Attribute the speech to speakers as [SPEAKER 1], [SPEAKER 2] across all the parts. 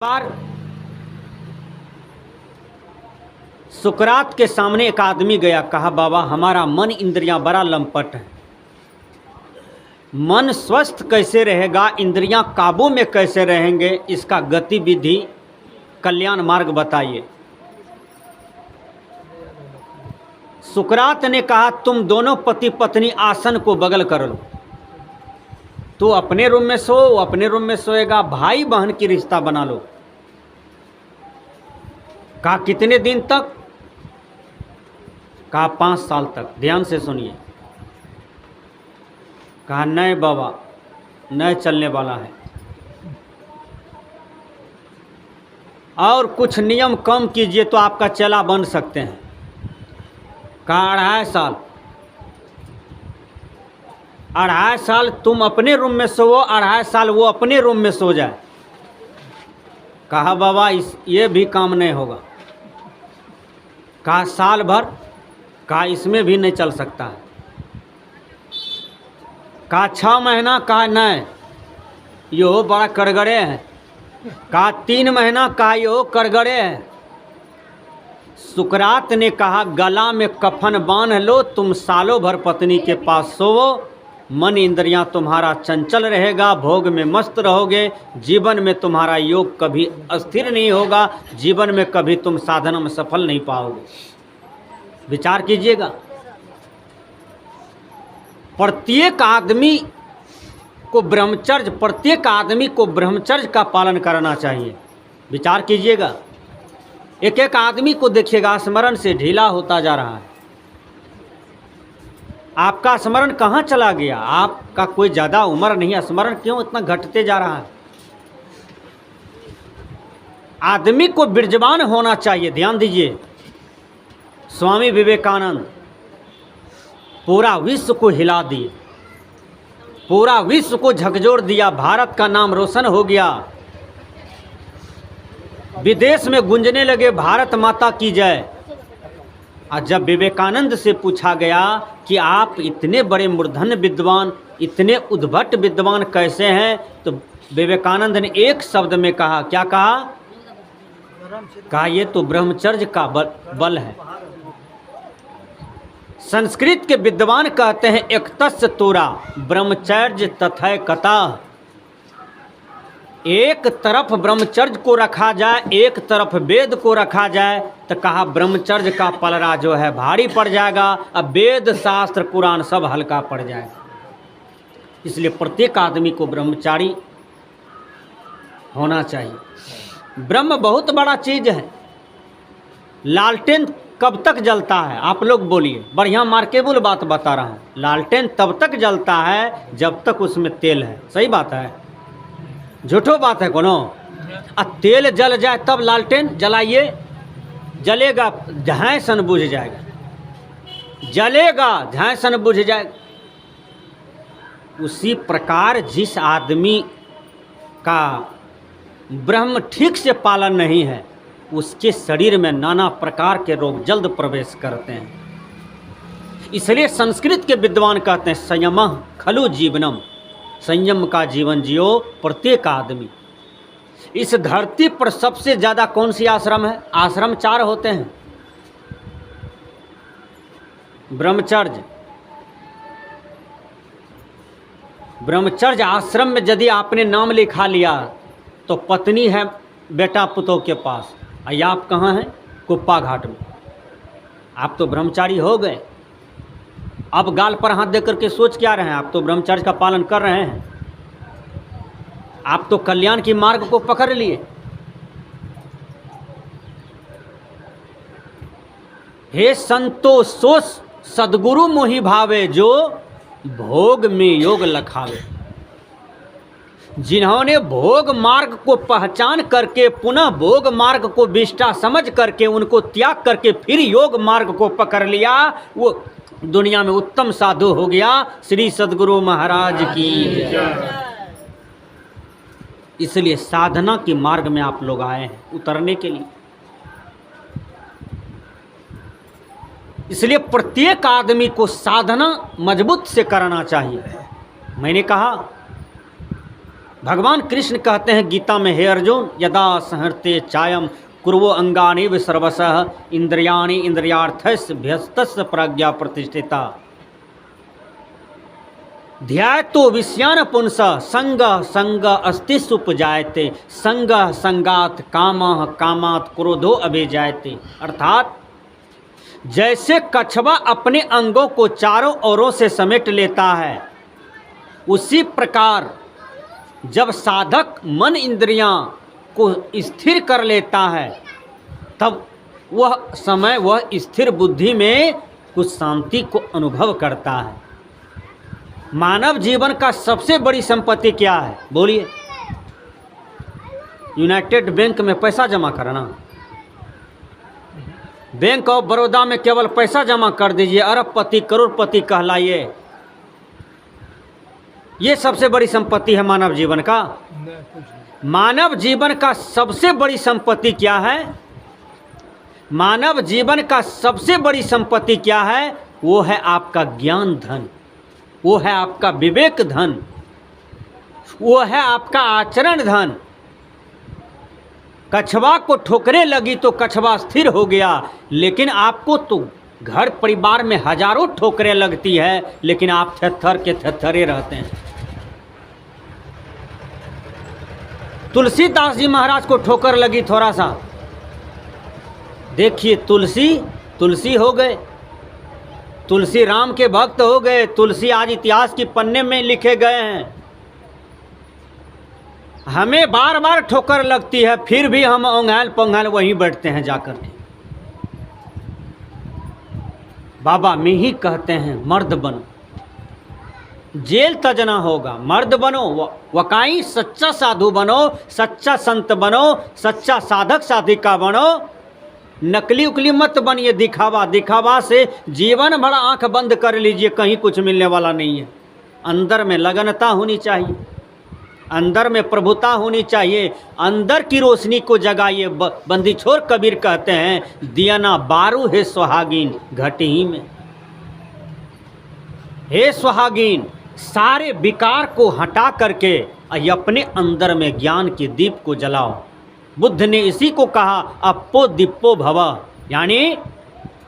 [SPEAKER 1] बार सुकरात के सामने एक आदमी गया, कहा बाबा हमारा मन इंद्रियां बड़ा लंपट है, मन स्वस्थ कैसे रहेगा, इंद्रियां काबू में कैसे रहेंगे, इसका गतिविधि कल्याण मार्ग बताइए। सुकरात ने कहा तुम दोनों पति पत्नी आसन को बगल कर लो, तो अपने रूम में सो, वो अपने रूम में सोएगा, भाई बहन की रिश्ता बना लो। कहा कितने दिन तक? कहा 5 साल तक। ध्यान से सुनिए। कहा नहीं बाबा, नहीं चलने वाला है, और कुछ नियम कम कीजिए तो आपका चेला बन सकते हैं। कहा 2.5 साल। 2.5 साल तुम अपने रूम में सो, 2.5 साल वो अपने रूम में सो जाए। कहा बाबा ये भी काम नहीं होगा। कहा साल भर? कहा इसमें भी नहीं चल सकता है। कहा 6 महीना? कहा नहीं, यो बड़ा कड़गड़े है। कहा 3 महीना? कहा यो कड़गड़े है। सुकरात ने कहा गला में कफन बांध लो, तुम सालों भर पत्नी के पास सोवो, मन इंद्रियां तुम्हारा चंचल रहेगा, भोग में मस्त रहोगे, जीवन में तुम्हारा योग कभी अस्थिर नहीं होगा, जीवन में कभी तुम साधना में सफल नहीं पाओगे। विचार कीजिएगा। प्रत्येक आदमी को ब्रह्मचर्य का पालन करना चाहिए। विचार कीजिएगा। एक एक आदमी को देखिएगा स्मरण से ढीला होता जा रहा है। आपका स्मरण कहाँ चला गया? आपका कोई ज़्यादा उम्र नहीं है, स्मरण क्यों इतना घटते जा रहा है? आदमी को विरजवान होना चाहिए। ध्यान दीजिए। स्वामी विवेकानंद पूरा विश्व को हिला दिए, पूरा विश्व को झकझोर दिया, भारत का नाम रोशन हो गया, विदेश में गूंजने लगे भारत माता की जय। और जब विवेकानंद से पूछा गया कि आप इतने बड़े मूर्धन्य विद्वान, इतने उद्भट विद्वान कैसे हैं, तो विवेकानंद ने एक शब्द में कहा, क्या कहा? कहा ये तो ब्रह्मचर्य का बल है। संस्कृत के विद्वान कहते हैं एकतस्य तोरा ब्रह्मचर्य तथै कथा। एक तरफ ब्रह्मचर्य को रखा जाए, एक तरफ वेद को रखा जाए, तो कहा ब्रह्मचर्य का पलड़ा जो है भारी पड़ जाएगा, अब वेद शास्त्र कुरान सब हल्का पड़ जाएगा। इसलिए प्रत्येक आदमी को ब्रह्मचारी होना चाहिए। ब्रह्म बहुत बड़ा चीज है। लालटेन कब तक जलता है? आप लोग बोलिए, बढ़िया मार्केबल बात बता रहा हूँ। लालटेन तब तक जलता है जब तक उसमें तेल है। सही बात है, झूठो बात है कोनो? तेल जल जाए तब लालटेन जलाइए, जलेगा झांय सन बुझ जाएगा, जलेगा झांय सन बुझ जाएगा। उसी प्रकार जिस आदमी का ब्रह्म ठीक से पालन नहीं है, उसके शरीर में नाना प्रकार के रोग जल्द प्रवेश करते हैं। इसलिए संस्कृत के विद्वान कहते हैं संयमः खलु जीवनम, संयम का जीवन जियो प्रत्येक आदमी। इस धरती पर सबसे ज़्यादा कौन सी आश्रम है? आश्रम 4 होते हैं। ब्रह्मचर्य आश्रम में यदि आपने नाम लिखा लिया तो पत्नी है बेटा पुतों के पास, और आप कहाँ हैं? कुप्पा घाट में। आप तो ब्रह्मचारी हो गए। अब गाल पर हाथ देकर के सोच क्या रहे हैं? आप तो ब्रह्मचर्य का पालन कर रहे हैं, आप तो कल्याण की मार्ग को पकड़ लिए। हे संतो सो सद्गुरु मोहि भावे, जो भोग में योग लखावे। जिन्होंने भोग मार्ग को पहचान करके पुनः भोग मार्ग को विष्टा समझ करके उनको त्याग करके फिर योग मार्ग को पकड़ लिया, वो दुनिया में उत्तम साधु हो गया। श्री सद्गुरु महाराज की। इसलिए साधना के मार्ग में आप लोग आए हैं उतरने के लिए। इसलिए प्रत्येक आदमी को साधना मजबूत से करना चाहिए। मैंने कहा भगवान कृष्ण कहते हैं गीता में, हे अर्जुन, यदा सहृते चायम कुर्वो अंगानि सर्वशः इंद्रियाणि इंद्रियार्थस्य भ्यस्तस्य प्रज्ञा प्रतिष्ठिता ध्यातो विषयान पुंस संग संग अस्ति सुपजायते संग संगात कामः कामात क्रोधो अभिजायते। अर्थात जैसे कछुआ अपने अंगों को चारों ओरों से समेट लेता है, उसी प्रकार जब साधक मन इंद्रियां को स्थिर कर लेता है, तब वह समय वह स्थिर बुद्धि में कुछ शांति को अनुभव करता है। मानव जीवन का सबसे बड़ी संपत्ति क्या है? बोलिए। यूनाइटेड बैंक में पैसा जमा करना, बैंक ऑफ बड़ौदा में केवल पैसा जमा कर दीजिए, अरबपति करोड़पति कहलाइए। ये सबसे बड़ी संपत्ति है मानव जीवन का। मानव जीवन का सबसे बड़ी संपत्ति क्या है? मानव जीवन का सबसे बड़ी संपत्ति क्या है? वो है आपका ज्ञान धन, वो है आपका विवेक धन, वो है आपका आचरण धन। कछुआ को ठोकरे लगी तो कछुआ स्थिर हो गया, लेकिन आपको तो घर परिवार में हजारों ठोकरें लगती है, लेकिन आप थरथर के थरथरे रहते हैं। तुलसीदास जी महाराज को ठोकर लगी थोड़ा सा, देखिए तुलसी हो गए, तुलसी राम के भक्त हो गए, तुलसी आज इतिहास की पन्ने में लिखे गए हैं। हमें बार बार ठोकर लगती है, फिर भी हम ओंघाल पोंघाल वहीं बैठते हैं जाकर के। बाबा में ही कहते हैं मर्द बनो, जेल तजना होगा, मर्द बनो, वकाई सच्चा साधु बनो, सच्चा संत बनो, सच्चा साधक साधिका बनो, नकली उकली मत बनिए। दिखावा से जीवन भर आंख बंद कर लीजिए, कहीं कुछ मिलने वाला नहीं है। अंदर में लगनता होनी चाहिए, अंदर में प्रभुता होनी चाहिए, अंदर की रोशनी को जगाइए। बंदी छोर कबीर कहते हैं, दिया ना बारू है सुहागिन घटी में। हे सुहागिन, सारे विकार को हटा करके अपने अंदर में ज्ञान के दीप को जलाओ। बुद्ध ने इसी को कहा, अप्पो दीपो भव, यानी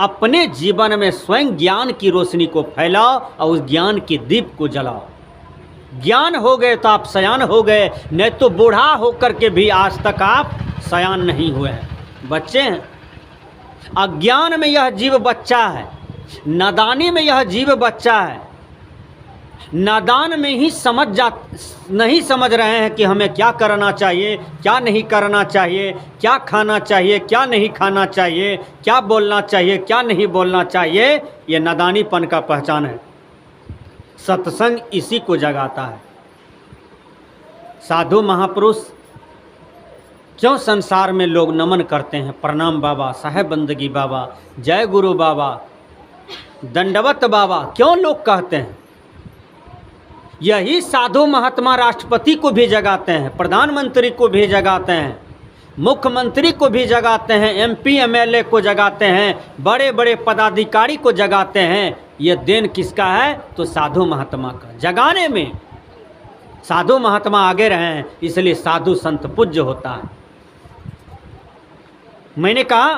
[SPEAKER 1] अपने जीवन में स्वयं ज्ञान की रोशनी को फैलाओ और उस ज्ञान के दीप को जलाओ। ज्ञान हो गए तो आप सयान हो गए, नहीं तो बूढ़ा होकर के भी आज तक आप सयान नहीं हुए हैं, बच्चे हैं। अज्ञान में यह जीव बच्चा है, नादानी में यह जीव बच्चा है। नादान में ही नहीं समझ रहे हैं कि हमें क्या करना चाहिए, क्या नहीं करना चाहिए, क्या खाना चाहिए, क्या नहीं खाना चाहिए, क्या बोलना चाहिए, क्या नहीं बोलना चाहिए। ये नादानीपन का पहचान है। सत्संग इसी को जगाता है। साधु महापुरुष क्यों संसार में लोग नमन करते हैं? प्रणाम बाबा, साहेब बंदगी बाबा, जय गुरु बाबा, दंडवत बाबा क्यों लोग कहते हैं? यही साधु महात्मा राष्ट्रपति को भी जगाते हैं, प्रधानमंत्री को भी जगाते हैं, मुख्यमंत्री को भी जगाते हैं, एमपी एमएलए को जगाते हैं, बड़े बड़े पदाधिकारी को जगाते हैं। ये देन किसका है? तो साधु महात्मा का। जगाने में साधु महात्मा आगे रहे हैं, इसलिए साधु संत पूज्य होता है। मैंने कहा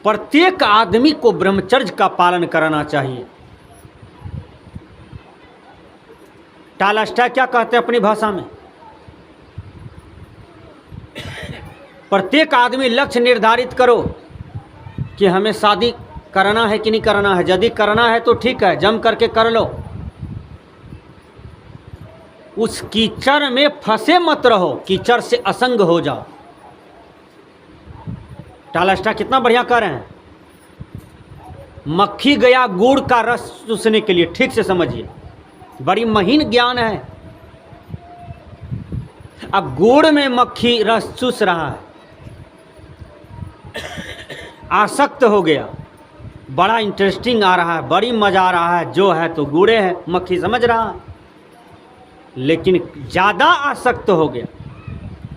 [SPEAKER 1] प्रत्येक आदमी को ब्रह्मचर्य का पालन करना चाहिए। टॉलस्टॉय क्या कहते हैं अपनी भाषा में? प्रत्येक आदमी लक्ष्य निर्धारित करो कि हमें शादी करना है कि नहीं करना है। यदि करना है तो ठीक है, जम करके कर लो। उस कीचड़ में फंसे मत रहो, कीचड़ से असंग हो जाओ। टॉलस्टॉय कितना बढ़िया कह रहे हैं। मक्खी गया गुड़ का रस चूसने के लिए, ठीक से समझिए, बड़ी महीन ज्ञान है। अब गुड़ में मक्खी रस चूस रहा है, आसक्त हो गया, बड़ा इंटरेस्टिंग आ रहा है, बड़ी मजा आ रहा है, जो है तो गुड़े है, मक्खी समझ रहा है। लेकिन ज़्यादा आसक्त हो गया,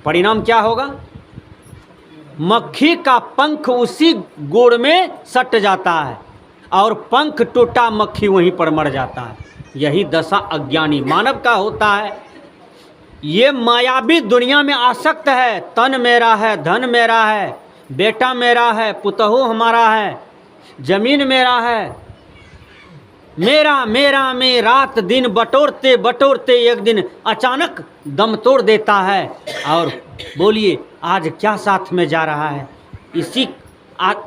[SPEAKER 1] परिणाम क्या होगा? मक्खी का पंख उसी गुड़ में सट जाता है और पंख टूटा, मक्खी वहीं पर मर जाता है। यही दशा अज्ञानी मानव का होता है। ये मायावी दुनिया में आसक्त है। तन मेरा है, धन मेरा है, बेटा मेरा है, पुतहु हमारा है, जमीन मेरा है, मेरा मेरा में रात दिन बटोरते बटोरते एक दिन अचानक दम तोड़ देता है। और बोलिए आज क्या साथ में जा रहा है।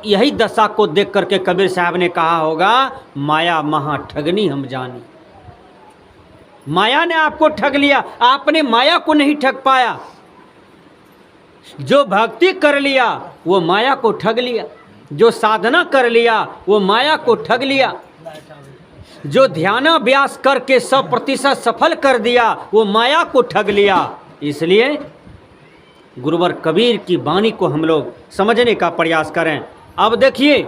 [SPEAKER 1] यही दशा को देख करके कबीर साहब ने कहा होगा, माया महा ठगनी हम जानी। माया ने आपको ठग लिया, आपने माया को नहीं ठग पाया। जो भक्ति कर लिया वो माया को ठग लिया, जो साधना कर लिया वो माया को ठग लिया, जो ध्यानाभ्यास करके 100% सफल कर दिया वो माया को ठग लिया। इसलिए गुरुवर कबीर की वाणी को हम लोग समझने का प्रयास करें। अब देखिए